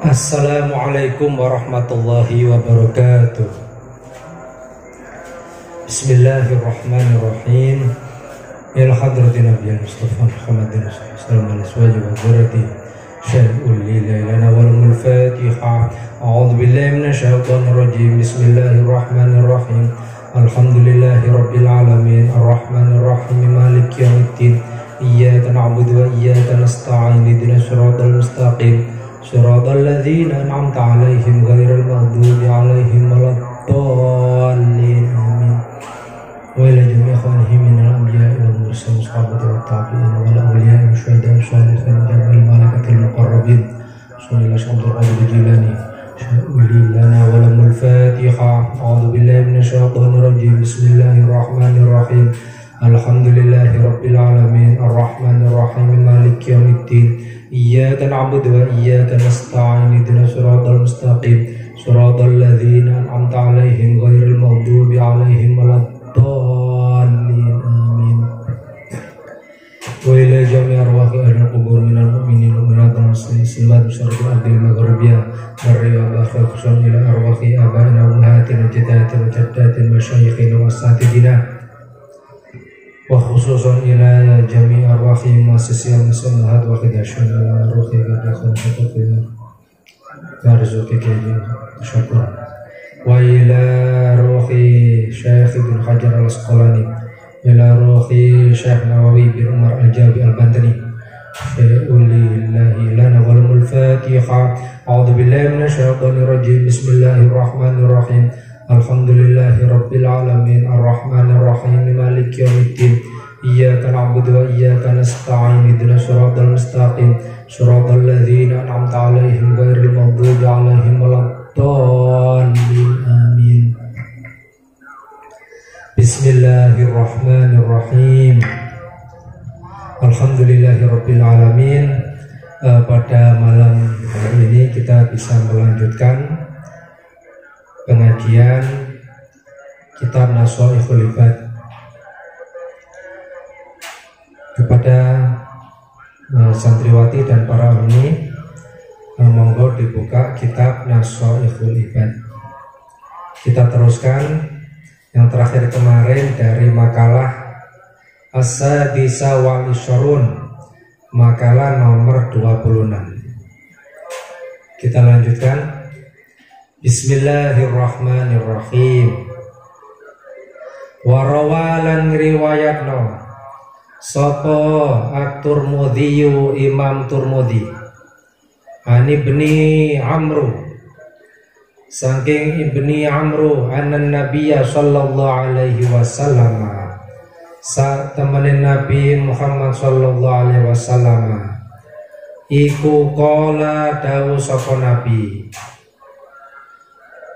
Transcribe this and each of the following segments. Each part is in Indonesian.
Assalamualaikum warahmatullahi wabarakatuh. Bismillahirrahmanirrahim. Ila hadratin Nabi Mustafa Muhammadin sallallahu alaihi wa barati syai'ul lilana wal mulfatiha. A'udzu billahi minasyaitonir rajim. Bismillahirrahmanirrahim. Alhamdulillahi rabbil alamin arrahmanir rahim maliki yaumiddin. Iyyaka na'budu wa iyyaka nasta'in ihdinas siratal mustaqim. Shiratal ladzina an'amta 'alaihim ghairil maghdubi 'alaihim waladdallin. Amin. Wa ila jami'i ikhwanihim minal anbiya'i wal mursalin sahabati wat tabi'in wal awliya'i wasyuhada'i wassalihin jami'il malaikatil muqarrabin. Sallallahu alaihi Jilani syai'ul lana wal mulfatiha. A'udzu billahi minasyaitonir rajim. Bismillahirrahmanirrahim. Alhamdulillahi rabbil alamin arrahmanir rahim maliki yaumiddin. Iyyaka na'budu wa iyyaka nasta'in ihdinas siratal mustaqim siratal ladzina an'amta 'alaihim ghairil maghdubi 'alaihim waladdallin. Amin. Wa ila jami'i arwahi ahlil qubur minal mu'minin wal mu'minat wal muslimin simat syarqil ardil maghribiyah barriya wa khususan ila arwahi abaina wa ummahatina wa jaddatina wa jaddatina wa masyayikhina wa asatidina wa khususan ila jami' arwahi muassisi al-muslimat wa khidasyan ila ruhi gadakhun syukur warzuki kejim syukur wa ila ruhi Syekh Ibn Hajar al-Asqalani ila ruhi Syekh Nawawi bin Umar al-Jabi al-Bantani syai'ulillahi lana wal mulfatiha. A'udzu billahi minasyaitonir rajim. Bismillahirrahmanirrahim. Alhamdulillahi rabbil alamin arrahmanir rahim maliki yaumiddin. Iyyaka na'budu wa iyyaka nasta'in ihdinas siratal mustaqim siratal ladzina an'amta 'alaihim ghairil maghdubi 'alaihim waladdallin. Amin. Bismillahirrahmanirrahim. Alhamdulillahi rabbil alamin. Pada malam hari ini kita bisa melanjutkan pengajian kitab Nashaikhul Ibad. Kepada santriwati dan para alumni, monggo dibuka kitab Nashaikhul Ibad. Kita teruskan yang terakhir kemarin dari makalah As-Sadisa wal Ishrun, makalah nomor 26. Kita lanjutkan. Bismillahirrahmanirrahim. Warawalan riwayatno sapa at-Tirmidzi Imam Tirmidzi an Ibni Amru saking Ibni Amru anan Nabiyya sallallahu alaihi wasallam sa temenin Nabi Muhammad sallallahu alaihi wasallam iku qala dawu sapa Nabi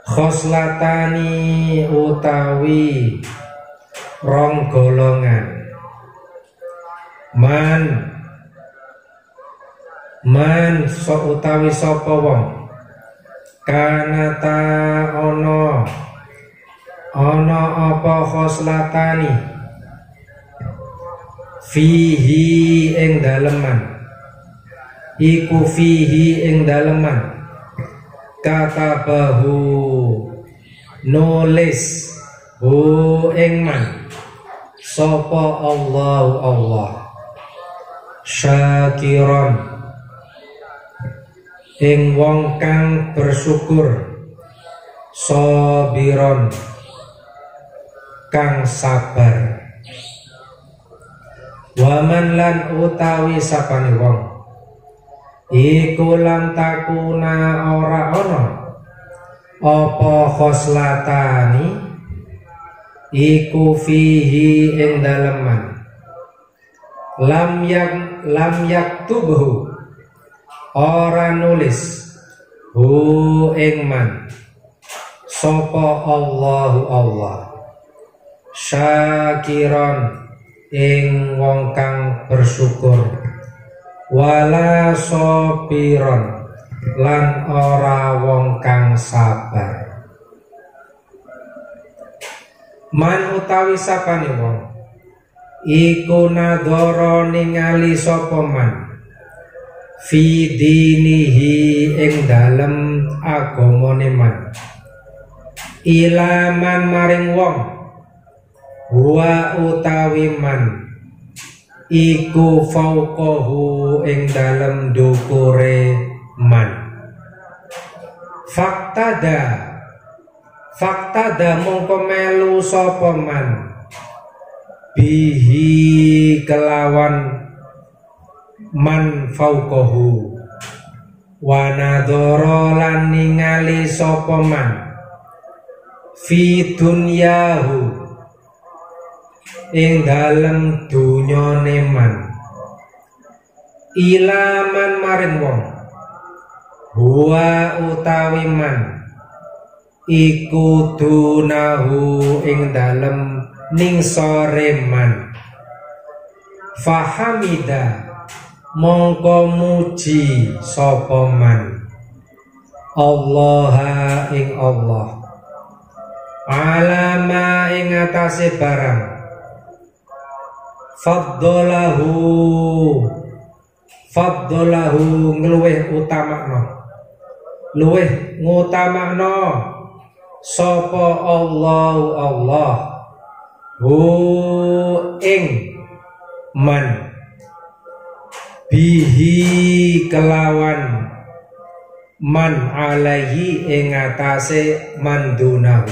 khoslatani utawi rong golongan man so utawi sapa wong kanata ana apa khoslatani fihi ing daleman iku fihi ing daleman katabahu nulis hu ing man sapa Allah syakiron ing wong kang bersyukur sabiron kang sabar waman lan utawi sapane wong iku lam takuna ora ana apa khoslatani iku fihi ing daleman lam yaktubhu ora nulis hu ing man sapa Allahu Allah syakiron ing wong kang bersyukur wala sopiron lan ora wong kang sabar. Man utawi sapane wong iku nadhara ningali sapa man fi dinihi ing dalem agamane man ilaman maring wong wa utawi man iku fauqahu ing dalem dukure man faktada mongko melu sapa man bihi kelawan man fauqahu wa nadhara lan ningali sapa man fi dunyahu ing dalem dunyane man ilaman maring wong huwa utawi man iku dunahu ing dalem ning sore man fahamida mongko muji sapa man Allah ing Allah alama ing atase barang faddolahu ngluwih ngutamakno sapa Allah hu ing man bihi kelawan man alaihi ing atase mandunahu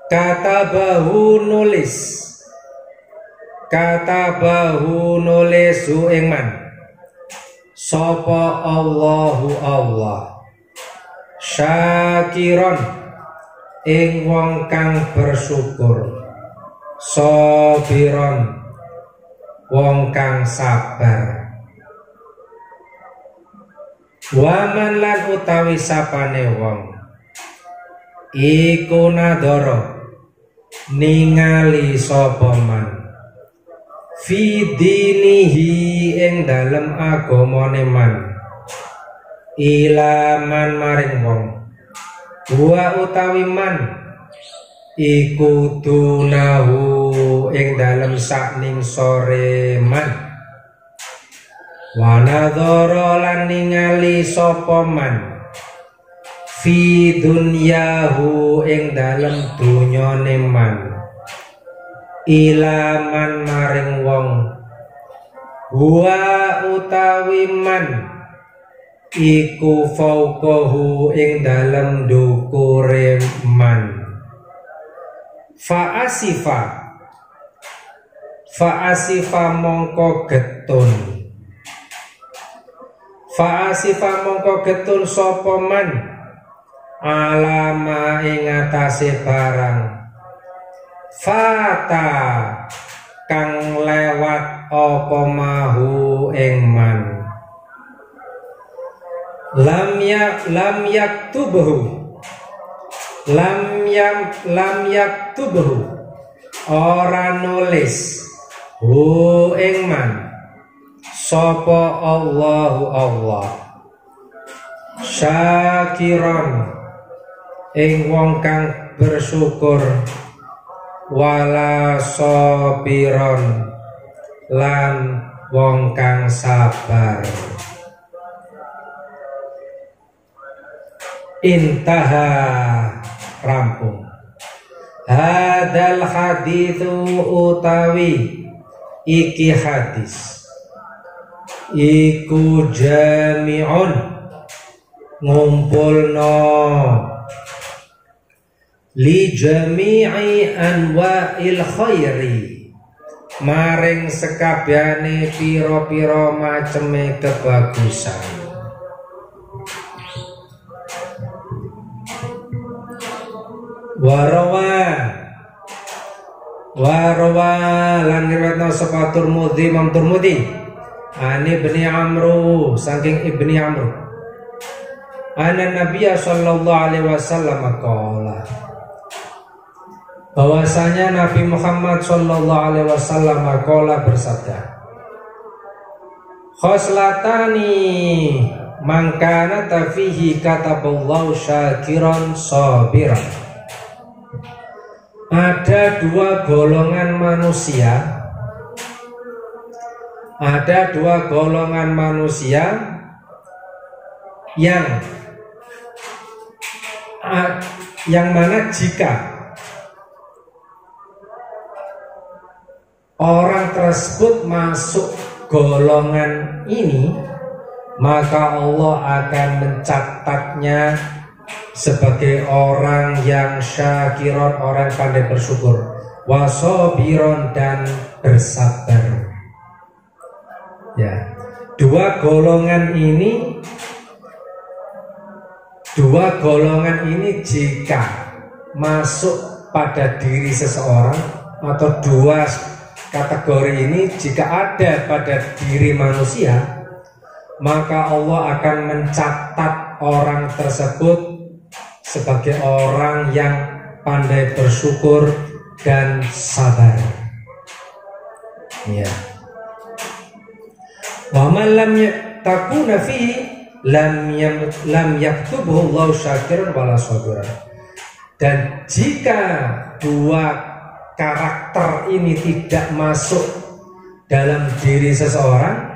katabahu nulis hu ing man sapa Allahu Allah syakiron ing wong kang bersyukur sabiron wong kang sabar waman lan utawi sapane wong iku nadhara ningali sapa man fi dinihi ing dalem agamane man ilaman maring wong wa utawi man iku dunahu ing dalem sakning sore man wa nadhara lan ningali sapa man fi dunyahu ing dalem dunyane man ilaman maring wong wa utawi man iku fauqahu ing dalem dukure man Fa'asifa mongko getun sapa man alama ing atase barang fata kang lewat apa mahu ing man lam yaktubhu ora nulis hu ing man sapa Allahu Allah syakiron ing wong kang bersyukur wala sobiron lan wong kang sabar. Intaha rampung. Hadal hadithu utawi iki hadis iku jami'un ngumpulno li jami'i anwa'il khairi maring sekabehane pira-pira maceme kebagusan. Warawa lan riwayatna sapa Tirmidzi Imam Tirmidzi Ani ibni Amru, saking ibni Amru. Ana Nabiya sallallahu alaihi wasallam qala, bahwasanya Nabi Muhammad sallallahu alaihi wasallam qala bersabda, khoslatani mangkana tafihi kataballahu syakiran sabiran. Ada dua golongan manusia. Ada dua golongan manusia yang mana jika orang tersebut masuk golongan ini, maka Allah akan mencatatnya sebagai orang yang syakiron, orang pandai bersyukur, wasobiron, dan bersabar. Ya, dua golongan ini jika masuk pada diri seseorang, atau dua kategori ini jika ada pada diri manusia, maka Allah akan mencatat orang tersebut sebagai orang yang pandai bersyukur dan sabar. Ya. Wa man lam takuna fihi lam yaktubuhu Allah syakiran wala sabiran. Dan jika dua karakter ini tidak masuk dalam diri seseorang,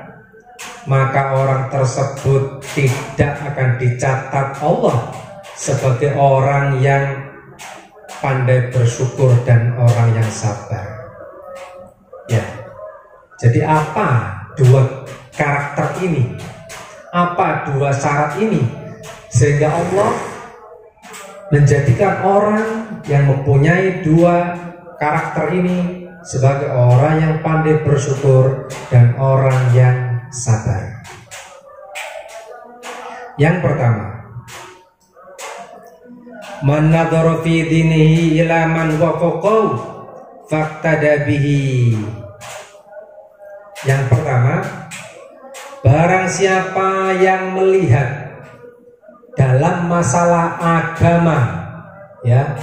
maka orang tersebut tidak akan dicatat Allah sebagai orang yang pandai bersyukur dan orang yang sabar. Ya. Jadi apa dua karakter ini? Apa dua syarat ini sehingga Allah menjadikan orang yang mempunyai dua karakter ini sebagai orang yang pandai bersyukur dan orang yang sabar? Yang pertama, man nadhara fi dinihi ila man wafaqahu faqtada bihi. Yang pertama, barang siapa yang melihat dalam masalah agama, ya,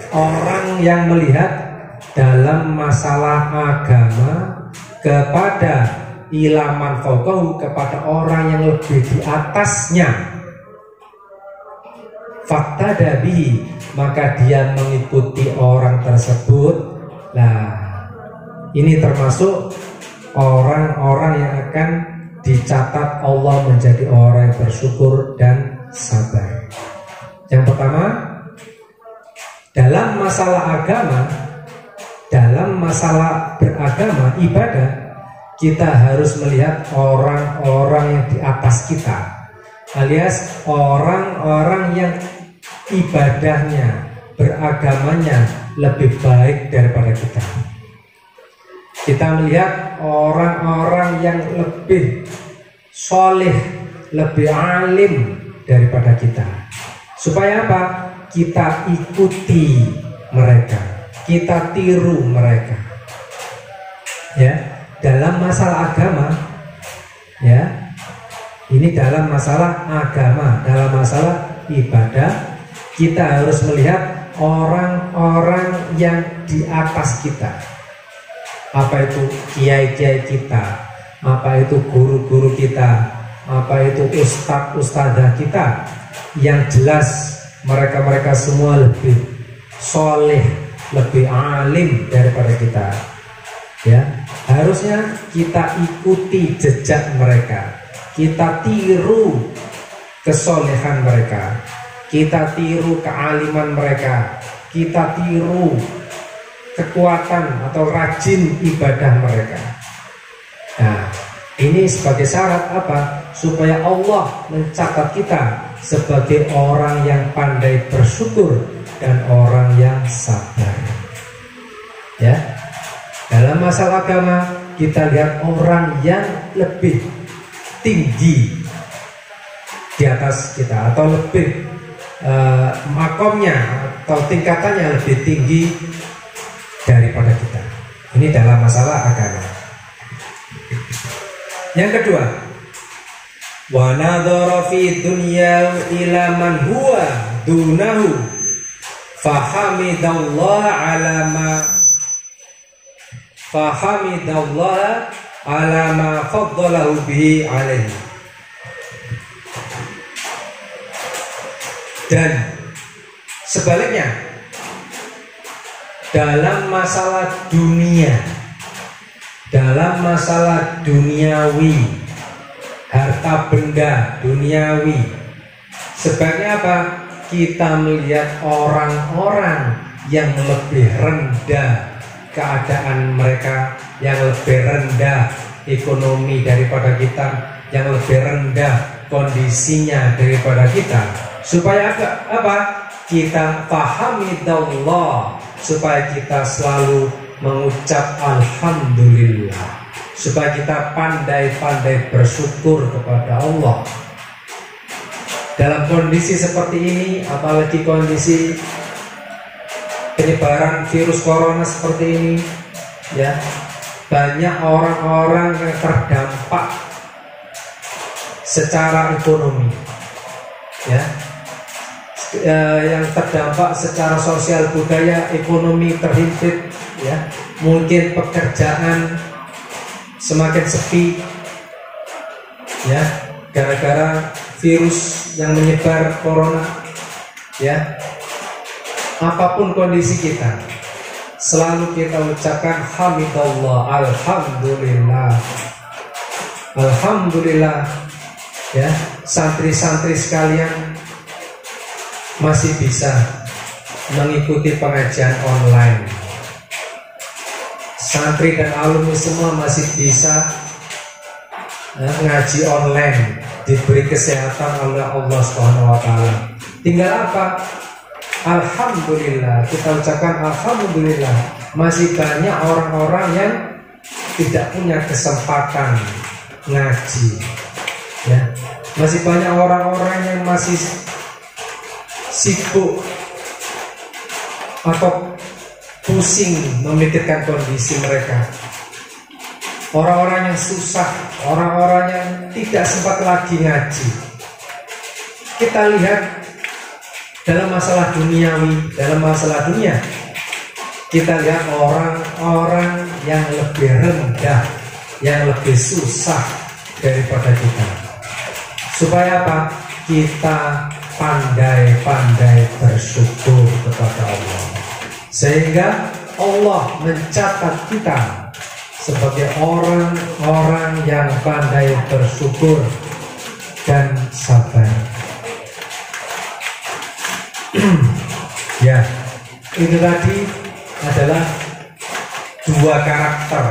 orang yang melihat dalam masalah agama kepada ilaman faqahu, kepada orang yang lebih di atasnya, faqtada bihi, maka dia mengikuti orang tersebut. Nah, ini termasuk orang-orang yang akan dicatat Allah menjadi orang yang bersyukur dan sabar. Yang pertama, dalam masalah agama, dalam masalah beragama, ibadah, kita harus melihat orang-orang yang di atas kita, alias orang-orang yang ibadahnya, beragamanya lebih baik daripada kita. Kita melihat orang-orang yang lebih soleh, lebih alim daripada kita. Supaya apa? Kita ikuti mereka, kita tiru mereka. Ya, dalam masalah agama, ya, ini dalam masalah agama, dalam masalah ibadah, kita harus melihat orang-orang yang di atas kita. Apa itu kiai-kiai kita, apa itu guru-guru kita, apa itu ustadz-ustadzah kita, yang jelas mereka-mereka semua lebih soleh, lebih alim daripada kita. Ya, harusnya kita ikuti jejak mereka, kita tiru kesolehan mereka, kita tiru kealiman mereka, kita tiru kekuatan atau rajin ibadah mereka. Nah, ini sebagai syarat apa? Supaya Allah mencatat kita sebagai orang yang pandai bersyukur dan orang yang sabar. Ya, dalam masalah agama kita lihat orang yang lebih tinggi di atas kita, atau lebih makomnya atau tingkatannya lebih tinggi daripada kita. Ini dalam masalah agama. Yang kedua, wa nadhara fi dunya ila man huwa dunahu fahamidallah ala ma faddalahu bihi alaihi. Dan sebaliknya, dalam masalah dunia, dalam masalah duniawi, harta benda duniawi, sebaliknya apa? Kita melihat orang-orang yang lebih rendah keadaan mereka, yang lebih rendah ekonomi daripada kita, yang lebih rendah kondisinya daripada kita, supaya apa? Kita fahamidallah, supaya kita selalu mengucap alhamdulillah, supaya kita pandai-pandai bersyukur kepada Allah. Dalam kondisi seperti ini, apalagi kondisi penyebaran virus corona seperti ini, ya, banyak orang-orang yang terdampak secara ekonomi, ya, yang terdampak secara sosial budaya, ekonomi terhimpit, ya, mungkin pekerjaan semakin sepi, ya, gara-gara virus yang menyebar corona, ya. Apapun kondisi kita, selalu kita ucapkan hamidallah, alhamdulillah, alhamdulillah, ya. Santri-santri sekalian masih bisa mengikuti pengajian online. Santri dan alumni semua masih bisa ngaji online, diberi kesehatan oleh Allah SWT. Tinggal apa? Alhamdulillah, kita ucapkan alhamdulillah. Masih banyak orang-orang yang tidak punya kesempatan ngaji, ya. Masih banyak orang-orang yang masih sibuk atau pusing memikirkan kondisi mereka. Orang-orang yang susah, orang-orang yang tidak sempat lagi ngaji. Kita lihat dalam masalah duniawi, dalam masalah dunia, kita lihat orang-orang yang lebih rendah, yang lebih susah daripada kita. Supaya apa? Kita pandai-pandai bersyukur kepada Allah, sehingga Allah mencatat kita sebagai orang-orang yang pandai bersyukur dan sabar. Ya, itu tadi adalah dua karakter,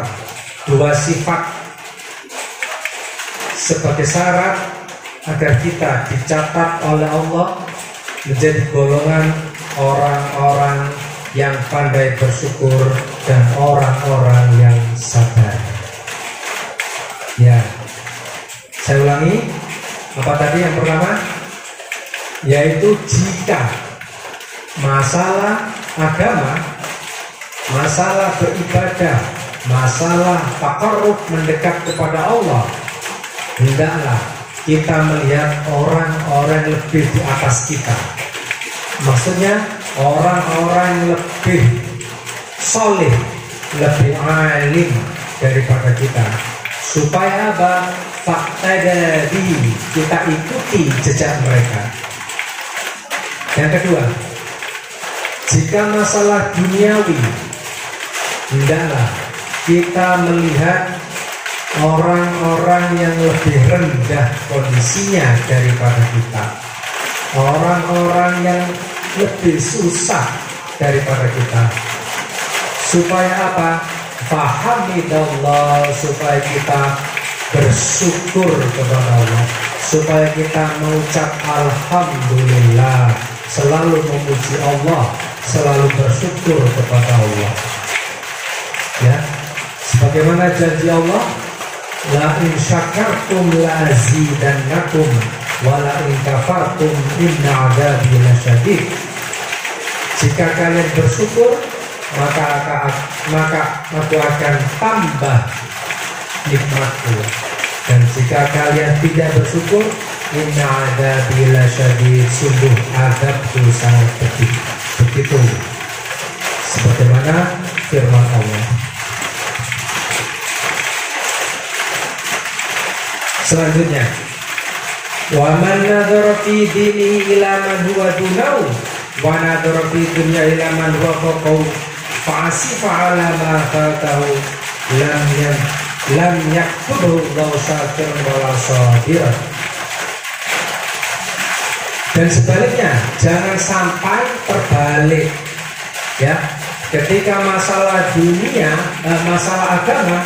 dua sifat sebagai syarat agar kita dicatat oleh Allah menjadi golongan orang-orang yang pandai bersyukur dan orang-orang yang sabar. Ya, saya ulangi, apa tadi yang pertama? Yaitu jika masalah agama, masalah beribadah, masalah taqarrub mendekat kepada Allah, hendaklah kita melihat orang-orang lebih di atas kita. Maksudnya orang-orang yang lebih soleh, lebih alim daripada kita, supaya apa? Fakta dari kita ikuti jejak mereka. Yang kedua, jika masalah duniawi, hendaklah kita melihat orang-orang yang lebih rendah kondisinya daripada kita, orang-orang yang lebih susah daripada kita, supaya apa? Fahamidallah, supaya kita bersyukur kepada Allah, supaya kita mengucap alhamdulillah, selalu memuji Allah, selalu bersyukur kepada Allah. Ya, sebagaimana janji Allah, la in syakartum la azidannakum wa la in kafartum inna adzabi lasyadid. Jika kalian bersyukur, maka aku akan tambah nikmatku. Dan jika kalian tidak bersyukur, inna adzabi lasyadid, sungguh azabku sangat pedih. Begitu sebagaimana firman Allah. Selanjutnya, wa man nadhara fi dinihi ila man huwa dunahu wa nadhara fi dunya ila man huwa fawqahu fa asifa ala ma fatahu lam yaktubu Allahu syakiran wala sabiran. Dan sebaliknya, jangan sampai terbalik, ya. Ketika masalah dunia, masalah agama,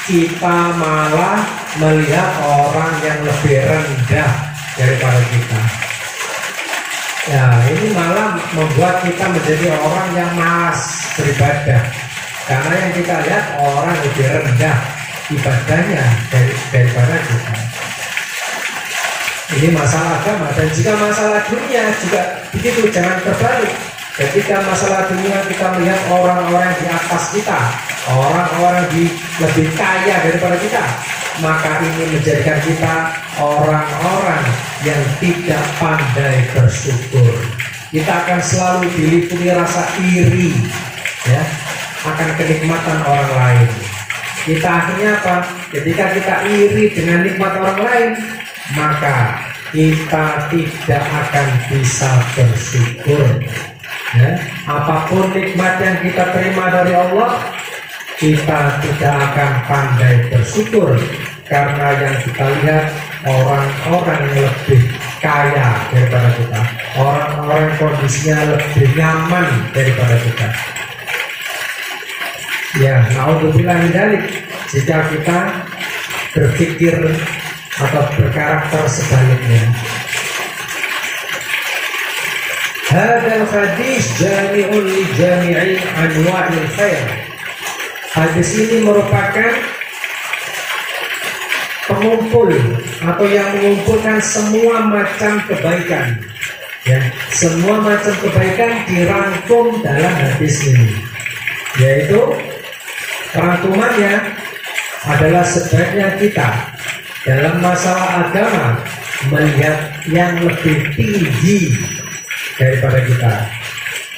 kita malah melihat orang yang lebih rendah daripada kita. Ya, ini malah membuat kita menjadi orang yang malas beribadah, karena yang kita lihat orang lebih rendah ibadahnya daripada kita. Ini masalah agama. Dan jika masalah dunia juga begitu, jangan terbalik. Ketika masalah dunia kita melihat orang-orang di atas kita, orang-orang lebih kaya daripada kita, maka ini menjadikan kita orang-orang yang tidak pandai bersyukur. Kita akan selalu diliputi rasa iri, ya, akan kenikmatan orang lain. Kita akhirnya apa? Ketika kita iri dengan nikmat orang lain, maka kita tidak akan bisa bersyukur. Ya, apapun nikmat yang kita terima dari Allah, kita tidak akan pandai bersyukur, karena yang kita lihat orang-orang yang lebih kaya daripada kita, orang-orang kondisinya lebih nyaman daripada kita. Ya, naudzubillah min dzalik, jika kita berpikir atau berkarakter sebaliknya. Hadal hadis jami'un li jami'i anwa'il khair. Hadis ini merupakan pengumpul atau yang mengumpulkan semua macam kebaikan. Ya, semua macam kebaikan dirangkum dalam hadis ini. Yaitu rangkumannya adalah sebaiknya kita dalam masalah agama melihat yang lebih tinggi daripada kita.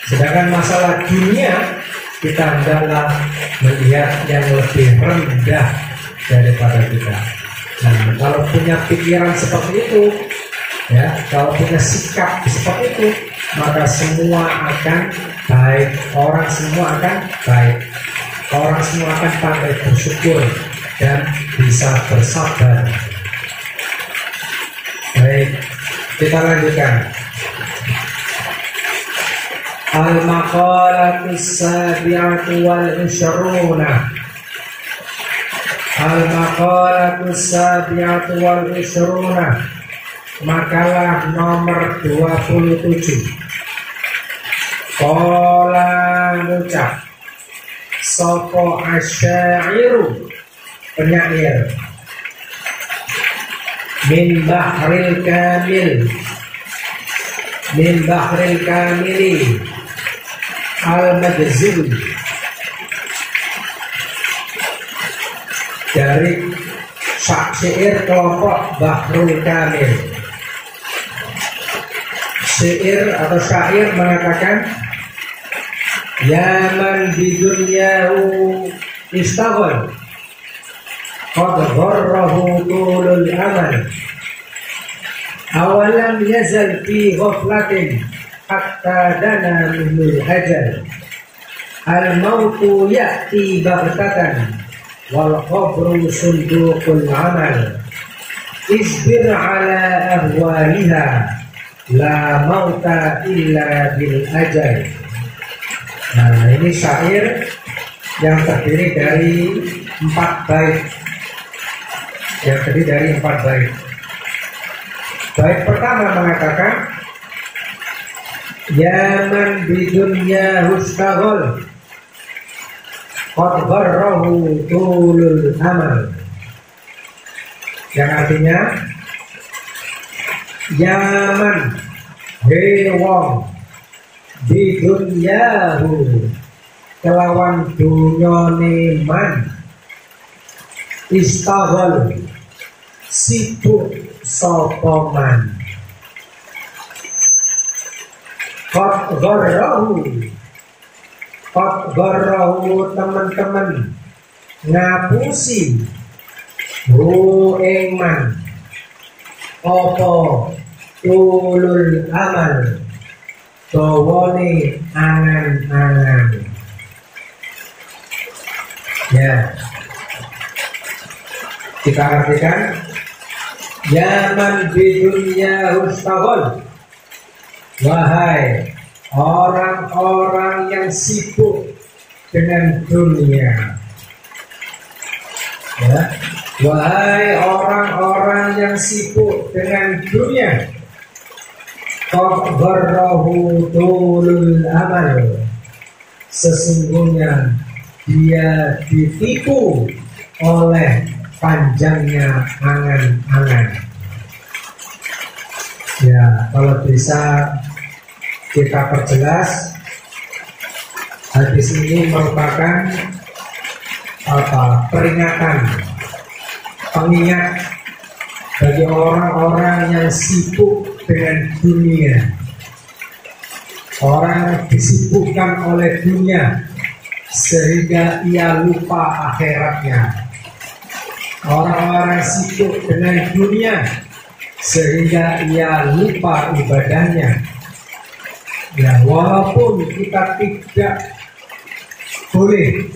Sedangkan masalah dunia kita hendaklah melihat yang lebih rendah daripada kita. Nah, kalau punya pikiran seperti itu, ya, kalau punya sikap seperti itu, maka semua akan baik. Orang semua akan baik. Orang semua akan pandai bersyukur dan bisa bersabar. Baik, kita lanjutkan. Al-maqalatus sabi'atu wal ishruna. Al-maqalatus sabi'atu wal ishruna. Makalah nomor 27. Qala ngucap sapa asyairu, penyair, min bahril kamil, min bahril kamili al-majzul, dari syair kelompok Bahrul Kamil. Syair atau syair mengatakan, ya man bidunyahu istaghal qad gharrahu tulul amal awalam yazal fi ghaflatin hatta dana minul ajal al mautu ya'ti baghtatan wal qabru sunduqul amal isbir ala ahwaliha la mauta illa bil ajal. Nah, ini syair yang terdiri dari 4 bait. Yang terdiri dari 4 bait. Bait pertama mengatakan, ya man bidunya hustaghal qad gharrahu tulul amal. Yang artinya, ya man, hei wong, bidunyahu kelawan dunyane man istaghal sibuk sapa man qad gharrahu teman-teman ngapusi hu ing man apa tulul amal dawane angan-angan. Ya, kita artikan ya man bidunya ustaghol, wahai orang-orang yang sibuk dengan dunia. Ya, wahai orang-orang yang sibuk dengan dunia. Qad gharrahu tulul amal, sesungguhnya dia ditipu oleh panjangnya angan-angan. Ya, kalau bisa kita perjelas, hadis ini merupakan peringatan, pengingat bagi orang-orang yang sibuk dengan dunia. Orang disibukkan oleh dunia sehingga ia lupa akhiratnya. Orang-orang sibuk dengan dunia sehingga ia lupa ibadahnya. Ya, walaupun kita tidak boleh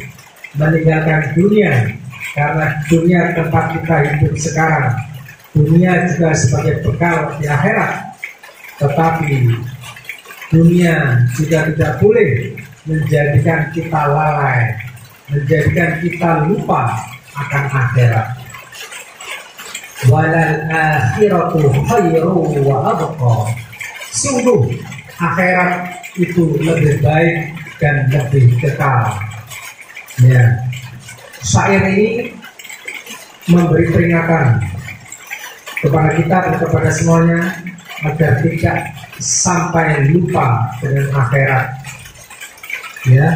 meninggalkan dunia, karena dunia tempat kita hidup sekarang, dunia juga sebagai bekal di akhirat, tetapi dunia juga tidak boleh menjadikan kita lalai, menjadikan kita lupa akan akhirat. Walal akhiratu khairu wa abqa. Sungguh akhirat itu lebih baik dan lebih kekal. Ya, syair ini memberi peringatan kepada kita dan kepada semuanya agar tidak sampai lupa dengan akhirat. Ya,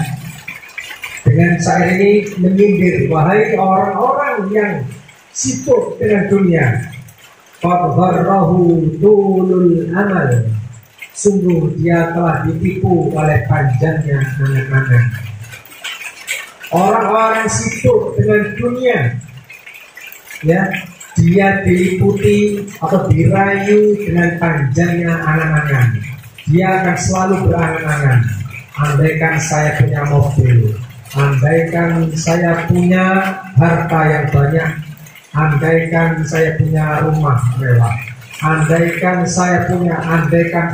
dengan syair ini menyindir, wahai orang-orang yang sibuk dengan dunia, qad gharrahu tulul amal, sungguh dia telah ditipu oleh panjangnya angan-angan. Orang-orang sibuk dengan dunia, ya, dia diliputi atau dirayu dengan panjangnya angan-angan. Dia akan selalu berangan-angan. Andaikan saya punya mobil, andaikan saya punya harta yang banyak, andaikan saya punya rumah mewah, andaikan saya punya, andaikan.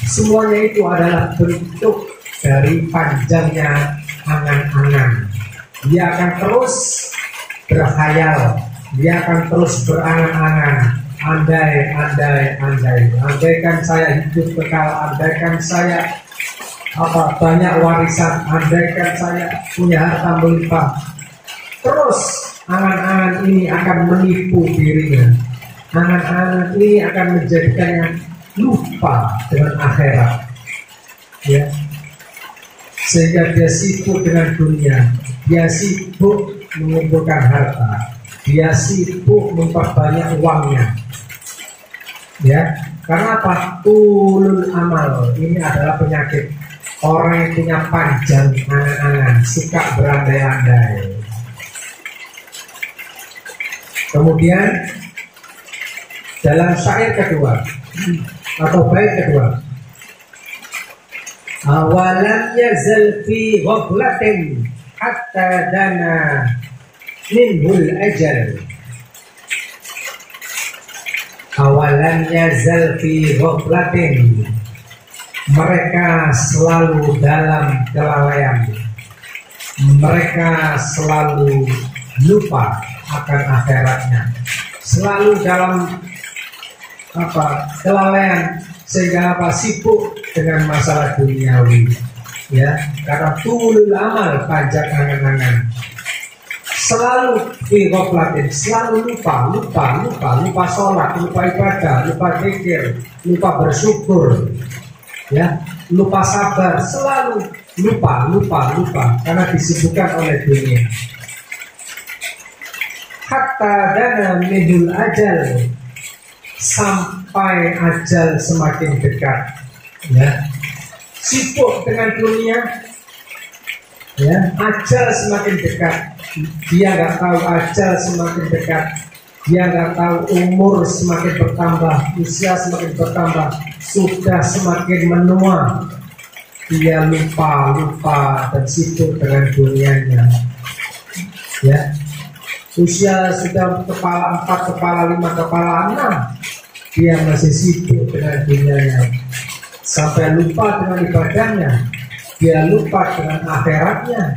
Semuanya itu adalah bentuk dari panjangnya angan-angan. Dia akan terus berkhayal, dia akan terus berangan-angan. Andaikan saya hidup kekal, andaikan saya banyak warisan, andaikan saya punya harta melimpah. Terus angan-angan ini akan menipu dirinya. Angan-angan ini akan menjadikannya lupa dengan akhirat. Ya, sehingga dia sibuk dengan dunia, dia sibuk mengumpulkan harta, dia sibuk memperbanyak uangnya. Ya, karena apa? Tulul amal ini adalah penyakit. Orang yang punya panjang angan-angan, suka berandai-andai. Kemudian dalam syair kedua atau bait kedua, awalan yazal fi ghaflatin hatta dana minhul ajal. Awalan yazal fi ghaflatin, mereka selalu dalam kelalaian, mereka selalu lupa akan akhiratnya, selalu dalam kelalaian, sehingga sibuk dengan masalah duniawi. Ya, karena tulul amal, pajak angan-angan, selalu fi ghaflatin, selalu lupa sholat, lupa ibadah, lupa zikir, lupa bersyukur. Ya, lupa sabar, selalu lupa karena disibukkan oleh dunia. hatta dana minul ajal, sampai ajal semakin dekat. Ya, sibuk dengan dunia, ya, ajal semakin dekat. Dia nggak tahu ajal semakin dekat. Dia nggak tahu umur semakin bertambah, usia semakin bertambah, sudah semakin menua. Dia lupa dan sibuk dengan dunianya. Ya, usia sudah kepala 4, kepala 5, kepala 6, dia masih sibuk dengan dunianya. Sampai lupa dengan ibadahnya, dia lupa dengan akhiratnya.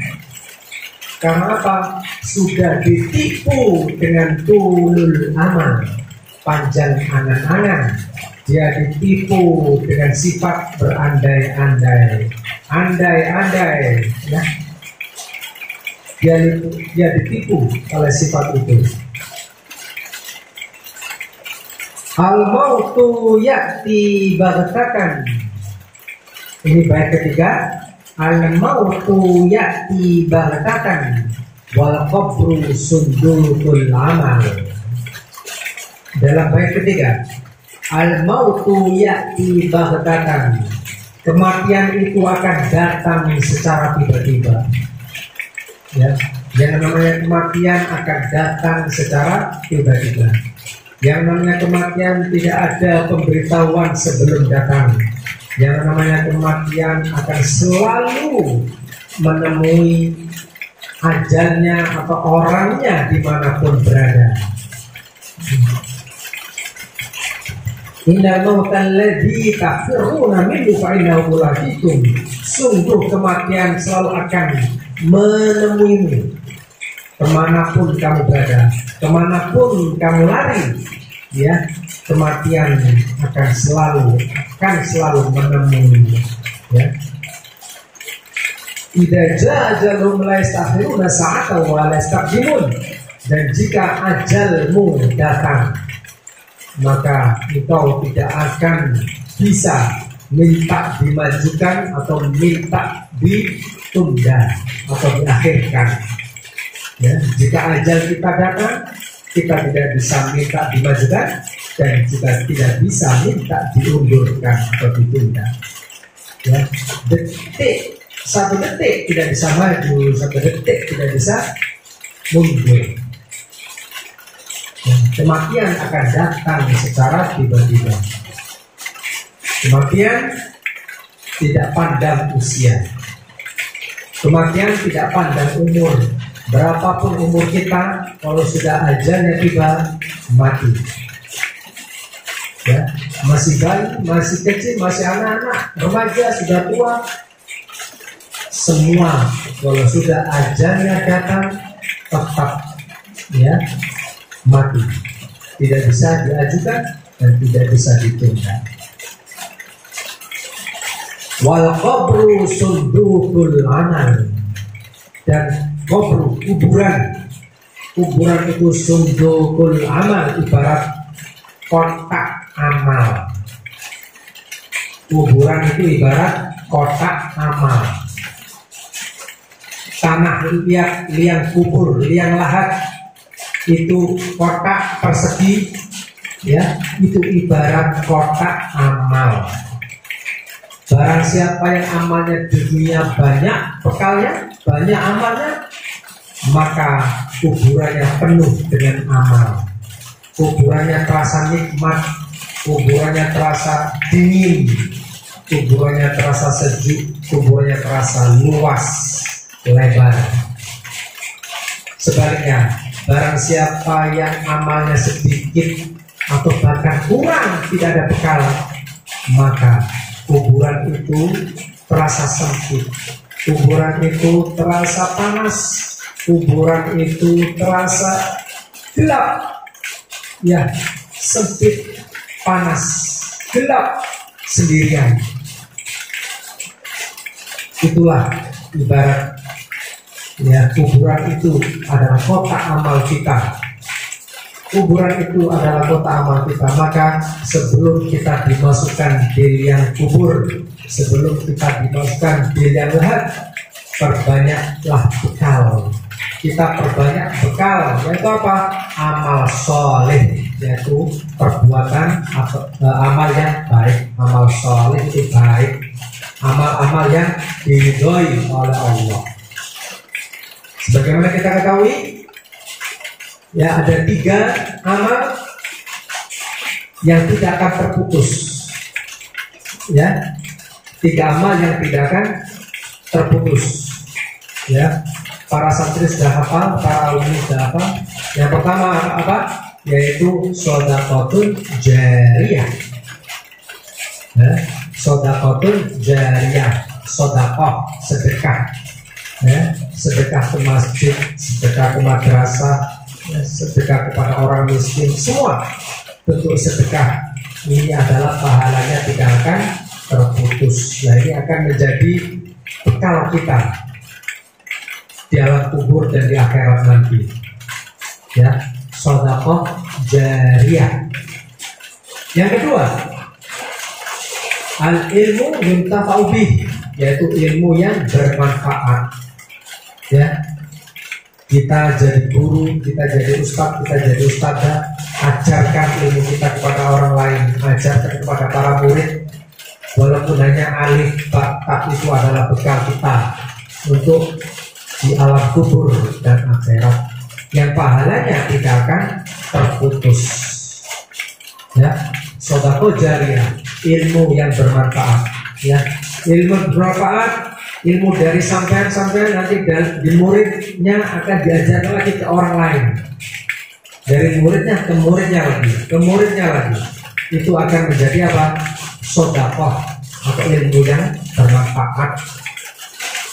Karena apa? Sudah ditipu dengan tulul amal, panjang angan-angan. Dia ditipu dengan sifat berandai-andai, andai-andai. Ya. Dia ditipu oleh sifat itu. Al mautu ya'ti baghtatan. Ini bait ketiga. Al mautu ya'ti baghtatan wal qabru sundukul amal. Dalam bait ketiga, al mautu ya'ti baghtatan. Kematian itu akan datang secara tiba-tiba. Ya, yang namanya kematian akan datang secara tiba-tiba. Yang namanya kematian tidak ada pemberitahuan sebelum datang. Yang namanya kematian akan selalu menemui ajalnya atau orangnya dimanapun berada. Innal mautal ladzi tafirruna minhu fa innahu mulaqikum. Sungguh kematian selalu akan menemuimu kemanapun kamu berada, kemanapun kamu lari. Ya, kematian akan selalu menemui. Ya. Idza jaa ajalum la yastakhiruna sa'atan wa la yastaqdimun. Dan jika ajalmu datang, maka engkau tidak akan bisa minta dimajukan atau minta ditunda atau diakhirkan. Ya, jika ajal kita datang, kita tidak bisa minta dimajukan, dan juga tidak bisa minta diundurkan atau ditunda. Ya, satu detik tidak bisa maju, satu detik tidak bisa mundur. Ya, kematian akan datang secara tiba-tiba. Kematian tidak pandang usia. Kematian tidak pandang umur. Berapapun umur kita, kalau sudah ajalnya tiba, mati. Ya, masih bayi, masih kecil, masih anak-anak, remaja, sudah tua, semua kalau sudah ajalnya datang tetap ya mati. Tidak bisa diajukan dan tidak bisa ditunda. Wal qabru sundukul amal. Dan kubur, kuburan itu sundukul amal, ibarat kotak amal. Kuburan itu ibarat kotak amal. Tanah liang kubur, liang lahat itu kotak persegi, ya, itu ibarat kotak amal. Barang siapa yang amalnya di dunia banyak, bekalnya banyak amalnya, maka kuburannya penuh dengan amal. Kuburannya terasa nikmat, kuburannya terasa dingin, kuburannya terasa sejuk, kuburannya terasa luas, lebar. Sebaliknya, barang siapa yang amalnya sedikit atau bahkan kurang, tidak ada bekal, maka kuburan itu terasa sempit, kuburan itu terasa panas, kuburan itu terasa gelap, ya, sempit, panas, gelap, sendirian. Itulah ibarat, ya, kuburan itu adalah kotak amal kita. Kuburan itu adalah kotak amal kita. Maka sebelum kita dimasukkan di liang kubur, sebelum kita dimasukkan di liang lahat, perbanyaklah bekal kita perbanyak bekal, yaitu apa? Amal soleh, yaitu perbuatan amal yang baik. Amal soleh itu baik, amal-amal yang diridhoi oleh Allah. Sebagaimana kita ketahui, ya ada 3 amal yang tidak akan terputus. Ya, 3 amal yang tidak akan terputus. Ya, para santri sudah hafal, para alumni sudah hafal. Yang pertama apa? Yaitu shodaqatun jariyah. Ya, shodaqatun jariyah, sedekah, sedekah. Ya, sedekah ke masjid, sedekah ke madrasah, ya, sedekah kepada orang miskin, semua bentuk sedekah ini adalah pahalanya tidak akan terputus. Nah, ini akan menjadi bekal kita di alam kubur dan di akhirat nanti. Ya, sedekah jariyah. Yang kedua, al ilmu yuntafa'u bih, yaitu ilmu yang bermanfaat. Ya, kita jadi guru, kita jadi ustadz, kita jadi ustadzah, ajarkan ilmu kita kepada orang lain, ajarkan kepada para murid, walaupun hanya alif ba ta itu adalah bekal kita untuk di alam kubur dan akhirat, yang pahalanya tidak akan terputus. Ya, sedekah jariyah, ilmu yang bermanfaat. Ya, ilmu bermanfaat, ilmu dari sampean nanti di muridnya akan diajarkan lagi ke orang lain. Dari muridnya ke muridnya lagi, ke muridnya lagi. Itu akan menjadi apa? Sedekah atau ilmu yang bermanfaat.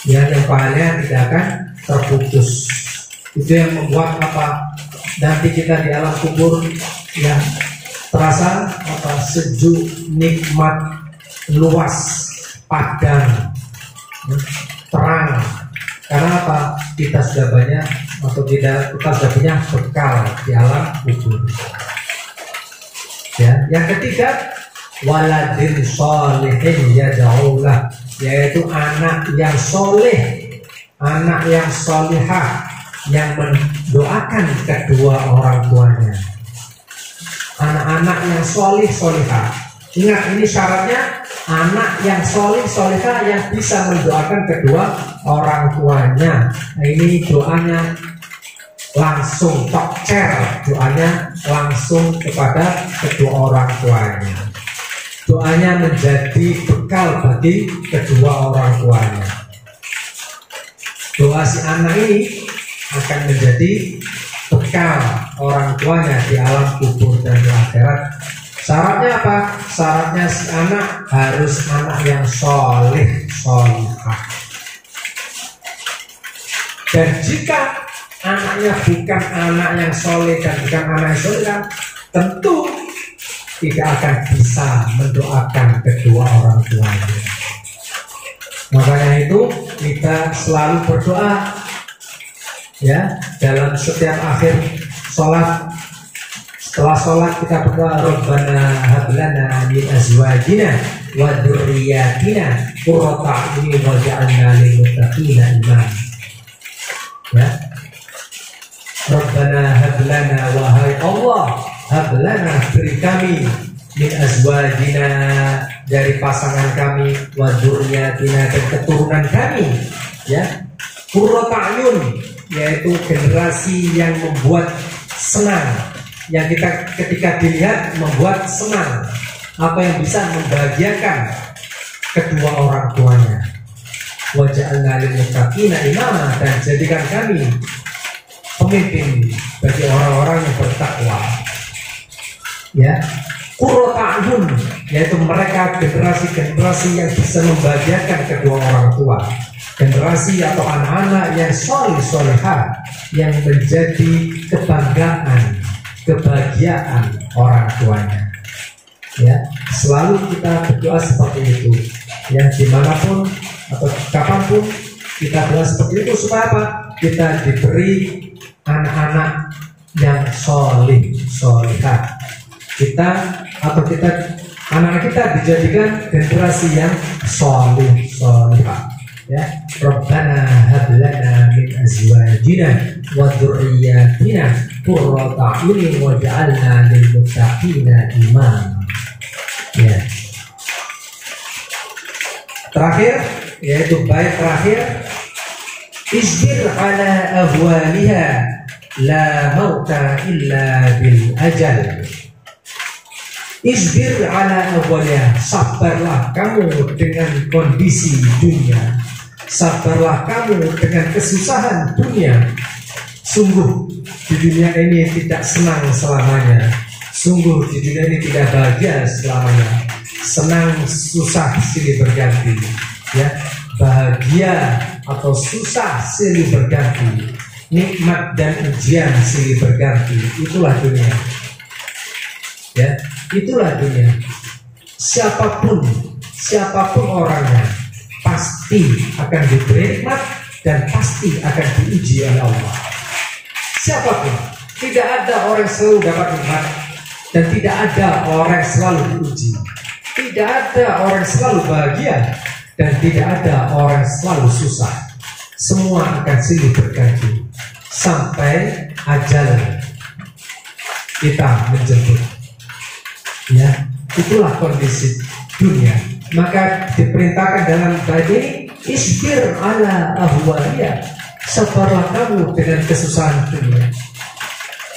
Ya, yang pahalanya tidak akan terputus. Itu yang membuat apa? Nanti kita di alam kubur yang terasa apa? Sejuk, nikmat, luas, padang, terang. Karena apa? Kita sudah banyak atau kita sudah punya bekal di alam kubur. Ya, yang ketiga, waladin sholihin yad'ulah, yaitu anak yang soleh, anak yang solihah, yang mendoakan kedua orang tuanya. Anak-anak yang solih solihah. Ingat, ini syaratnya anak yang solih solihah yang bisa mendoakan kedua orang tuanya. Nah, ini doanya langsung tokcer, doanya langsung kepada kedua orang tuanya. Doanya menjadi bekal bagi kedua orang tuanya. Doa si anak ini akan menjadi bekal orang tuanya di alam kubur dan di akhirat. Syaratnya apa? Syaratnya si anak harus anak yang soleh, solihah. Dan jika anaknya bukan anak yang soleh dan bukan anak yang solihah, tentu tidak akan bisa mendoakan kedua orang tuanya. Makanya itu kita selalu berdoa, ya, dalam setiap akhir sholat. Setelah sholat kita berdoa, Rabbana hablana min azwajina wa dzurriyyatina qurrata a'yunin waj'alna lil muttaqina imama. Ya, Rabbana hablana, wahai Allah, hablana, beri kami, min azwajina, dari pasangan kami, wa dzurriyyatina, dan keturunan kami, ya, qurrata a'yun, yaitu generasi yang membuat senang, yang kita ketika dilihat membuat senang, apa yang bisa membahagiakan kedua orang tuanya. Waj'alna lil muttaqina imama, dan jadikan kami pemimpin bagi orang-orang yang bertakwa. Ya, qurrata a'yun, yaitu mereka generasi-generasi yang bisa membahagiakan kedua orang tua, generasi atau anak-anak yang soleh solehah, yang menjadi kebanggaan, kebahagiaan orang tuanya. Ya, selalu kita berdoa seperti itu. Ya, dimanapun atau kapanpun kita berdoa seperti itu supaya apa? Kita diberi anak-anak yang soleh solehah. Anak kita dijadikan generasi yang soleh solehah. ya, Rabbana hab lana min azwajina wa dzurriyyatina qurrata a'yunin waj'alna lil muttaqina imama. Ya. Terakhir, yaitu bait terakhir, isbir ala ahwaliha la mauta illa bil ajal. Isbir ala ahwaliha, sabarlah kamu dengan kondisi dunia, sabarlah kamu dengan kesusahan dunia. Sungguh di dunia ini tidak senang selamanya, sungguh di dunia ini tidak bahagia selamanya. Senang susah silih berganti, ya, bahagia atau susah silih berganti, nikmat dan ujian silih berganti. Itulah dunia, ya, itulah dunia. Siapapun orangnya pasti akan diberi nikmat dan pasti akan diuji oleh Allah. Siapapun, tidak ada orang selalu dapat nikmat dan tidak ada orang selalu diuji. Tidak ada orang selalu bahagia dan tidak ada orang selalu susah. Semua akan silih berganti sampai ajal kita menjemput. Ya, itulah kondisi dunia. Maka diperintahkan dalam bait ini, isbir ala ahwaliya, sabarlah kamu dengan kesusahan dunia.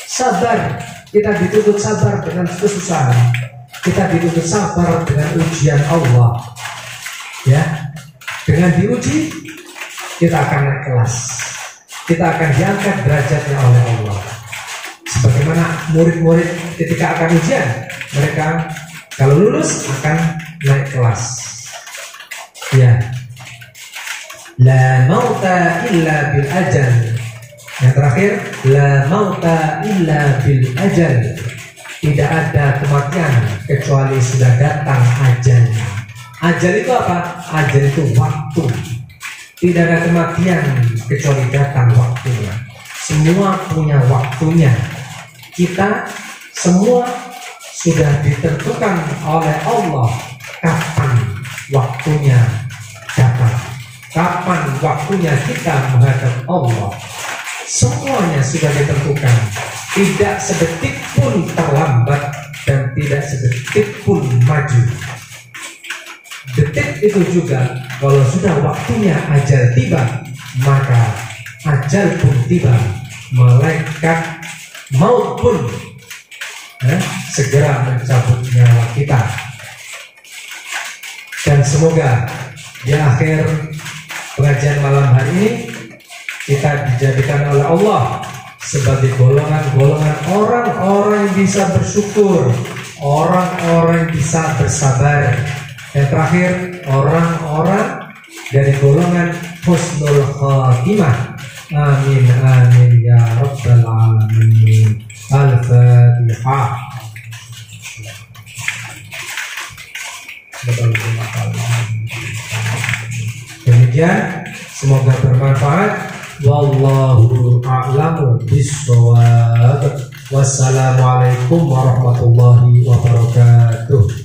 Sabar, kita dituntut sabar dengan kesusahan. Kita dituntut sabar dengan ujian Allah, ya. Dengan diuji, kita akan naik kelas, kita akan diangkat derajatnya oleh Allah. Sebagaimana murid-murid ketika akan ujian, mereka kalau lulus akan naik kelas, ya. La mauta illa bil ajal. Yang terakhir, la mauta illa bil ajal. Tidak ada kematian kecuali sudah datang ajalnya. Ajal itu apa? Ajal itu waktu. Tidak ada kematian kecuali datang waktunya. Semua punya waktunya. Kita semua sudah ditentukan oleh Allah kapan waktunya datang, kapan waktunya kita menghadap Allah. Semuanya sudah ditentukan. Tidak sedetik pun terlambat dan tidak sedetik pun maju. Detik itu juga kalau sudah waktunya ajal tiba, maka ajal pun tiba. Malaikat maut pun segera mencabut nyawa kita. Dan semoga di akhir pengajian malam hari ini kita dijadikan oleh Allah sebagai golongan-golongan orang-orang yang bisa bersyukur, orang-orang yang bisa bersabar. Yang terakhir, orang-orang dari golongan husnul khatimah. Amin amin ya rabbal alamin. Al-Fatihah. Demikian, semoga bermanfaat. Wallahu a'lamu bissawab. Wassalamualaikum warahmatullahi wabarakatuh.